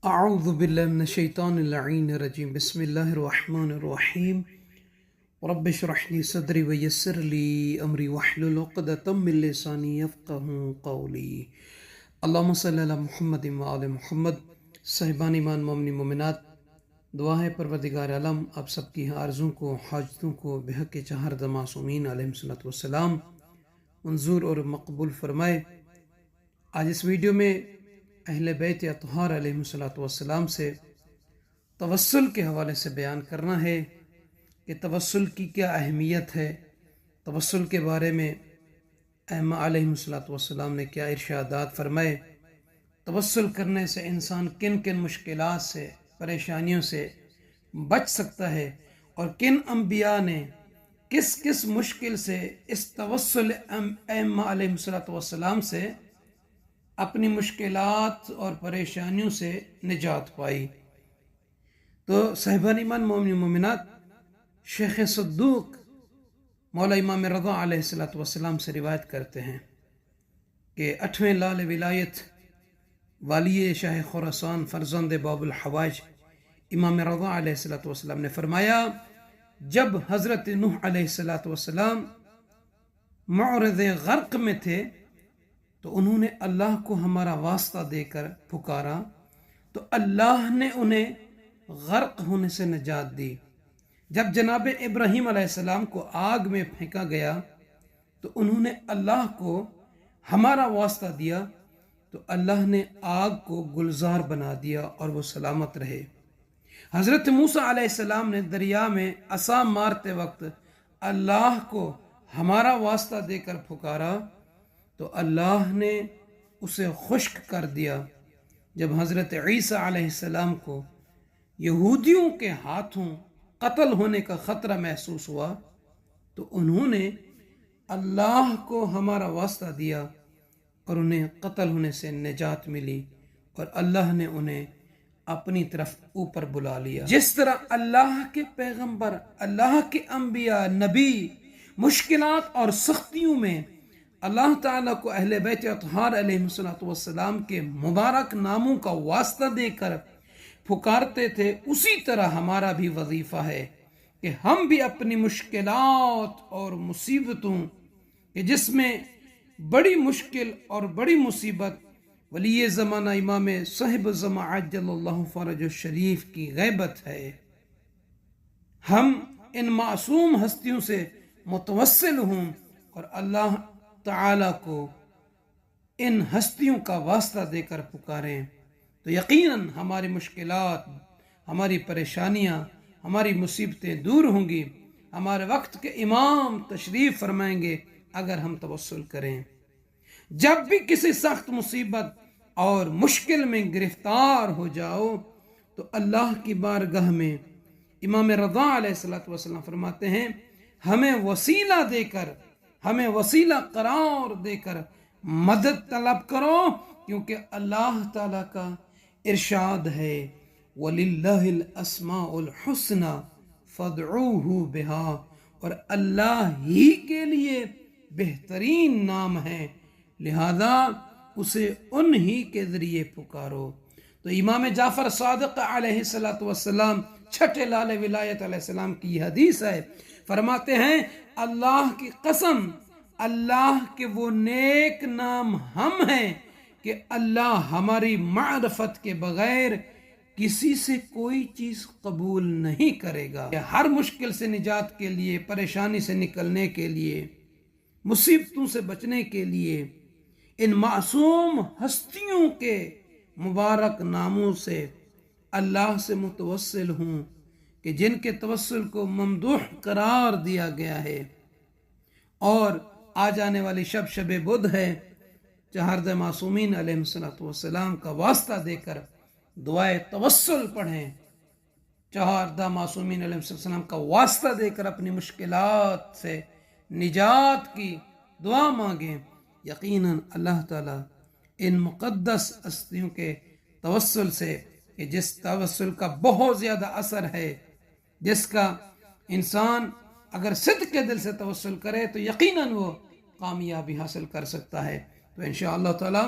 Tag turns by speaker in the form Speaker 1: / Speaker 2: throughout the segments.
Speaker 1: اعوذ باللہ من الشیطان اللعین الرجیم بسم اللہ الرحمن الرحیم رب اشرح لی صدری ویسر لی امری واحلل عقدۃ من لسانی یفقہوا قولی اللہم صلی علی محمد وآل محمد۔ صاحبان ایمان مومنین مومنات، دعا ہے پروردگار عالم آپ سب کی آرزوں کو حاجتوں کو بحق چہر معصومین علیہ الصلوۃ والسلام منظور اور مقبول فرمائے۔ آج اس ویڈیو میں اہل بیت اطہار علیہ الصلوۃ والسلام سے توسل کے حوالے سے بیان کرنا ہے کہ توسل کی کیا اہمیت ہے، توسل کے بارے میں ائمہ علیہ الصلوۃ والسلام نے کیا ارشادات فرمائے، توسل کرنے سے انسان کن کن مشکلات سے پریشانیوں سے بچ سکتا ہے، اور کن انبیاء نے کس کس مشکل سے اس توسل ائمہ علیہ الصلوۃ والسلام سے اپنی مشکلات اور پریشانیوں سے نجات پائی۔ تو صاحبان ایمان مومنین مومنات، شیخ صدوق مولا امام رضا علیہ السلام سے روایت کرتے ہیں کہ 8ویں لال ولایت والی شاہ خراسان فرزند باب الحوائج امام رضا علیہ السلام نے فرمایا، جب حضرت نوح علیہ السلام معرض غرق میں تھے تو انہوں نے اللہ کو ہمارا واسطہ دے کر پکارا تو اللہ نے انہیں غرق ہونے سے نجات دی۔ جب جناب ابراہیم علیہ السلام کو آگ میں پھینکا گیا تو انہوں نے اللہ کو ہمارا واسطہ دیا تو اللہ نے آگ کو گلزار بنا دیا اور وہ سلامت رہے۔ حضرت موسیٰ علیہ السلام نے دریا میں عصا مارتے وقت اللہ کو ہمارا واسطہ دے کر پکارا تو اللہ نے اسے خشک کر دیا۔ جب حضرت عیسیٰ علیہ السلام کو یہودیوں کے ہاتھوں قتل ہونے کا خطرہ محسوس ہوا تو انہوں نے اللہ کو ہمارا واسطہ دیا اور انہیں قتل ہونے سے نجات ملی، اور اللہ نے انہیں اپنی طرف اوپر بلا لیا۔ جس طرح اللہ کے پیغمبر، اللہ کے انبیاء، نبی مشکلات اور سختیوں میں اللہ تعالیٰ کو اہل بیت اطہار علیہ السلام کے مبارک ناموں کا واسطہ دے کر پکارتے تھے، اسی طرح ہمارا بھی وظیفہ ہے کہ ہم بھی اپنی مشکلات اور مصیبتوں کہ جس میں بڑی مشکل اور بڑی مصیبت ولی زمانہ امام صاحب زمان عجل اللہ فرج الشریف کی غیبت ہے، ہم ان معصوم ہستیوں سے متوسل ہوں اور اللہ تعالیٰ کو ان ہستیوں کا واسطہ دے کر پکاریں تو یقیناً ہماری مشکلات، ہماری پریشانیاں، ہماری مصیبتیں دور ہوں گی، ہمارے وقت کے امام تشریف فرمائیں گے اگر ہم توسل کریں۔ جب بھی کسی سخت مصیبت اور مشکل میں گرفتار ہو جاؤ تو اللہ کی بارگاہ میں امام رضا علیہ السلام فرماتے ہیں، ہمیں وسیلہ دے کر، ہمیں وسیلہ قرار دے کر مدد طلب کرو، کیونکہ اللہ تعالیٰ کا ارشاد ہے وَلِلَّهِ الْأَسْمَاءُ الْحُسْنَى فَادْعُوهُ بِهَا، اور اللہ ہی کے لیے بہترین نام ہے، لہذا اسے انہی کے ذریعے پکارو۔ تو امام جعفر صادق علیہ السلام چھٹے لال ولایت علیہ السلام کی یہ حدیث ہے، فرماتے ہیں اللہ کی قسم، اللہ کے وہ نیک نام ہم ہیں کہ اللہ ہماری معرفت کے بغیر کسی سے کوئی چیز قبول نہیں کرے گا۔ ہر مشکل سے نجات کے لیے، پریشانی سے نکلنے کے لیے، مصیبتوں سے بچنے کے لیے ان معصوم ہستیوں کے مبارک ناموں سے اللہ سے متوسل ہوں کہ جن کے توسل کو ممدوح قرار دیا گیا ہے۔ اور آ جانے والی شب بدھ ہے، چہاردہ معصومین علیہ السلام کا واسطہ دے کر دعائے توسل پڑھیں، چہاردہ معصومین علیہ السلام کا واسطہ دے کر اپنی مشکلات سے نجات کی دعا مانگیں، یقیناً اللہ تعالیٰ ان مقدس ہستیوں کے توسل سے، کہ جس توسل کا بہت زیادہ اثر ہے، جس کا انسان اگر صدق کے دل سے توسل کرے تو یقیناً وہ کامیابی حاصل کر سکتا ہے۔ تو انشاءاللہ تعالیٰ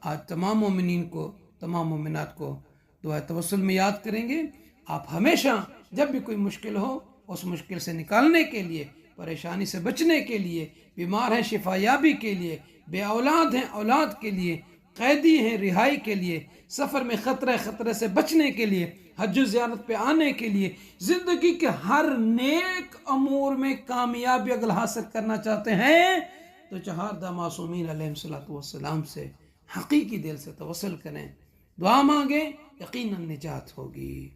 Speaker 1: آج تمام مومنین کو، تمام مومنات کو دعا توسل میں یاد کریں گے. آپ ہمیشہ جب بھی کوئی مشکل ہو اس مشکل سے نکالنے کے لیے، پریشانی سے بچنے کے لیے، بیمار ہیں شفا یابی کے لیے، بے اولاد ہیں اولاد کے لیے، قیدی ہیں رہائی کے لیے، سفر میں خطرے سے بچنے کے لیے، حج و زیارت پہ آنے کے لیے، زندگی کے ہر نیک امور میں کامیابی اگر حاصل کرنا چاہتے ہیں تو چہاردہ معصومین علیہ السلام سے حقیقی دل سے توسل کریں، دعا مانگیں، یقیناً نجات ہوگی.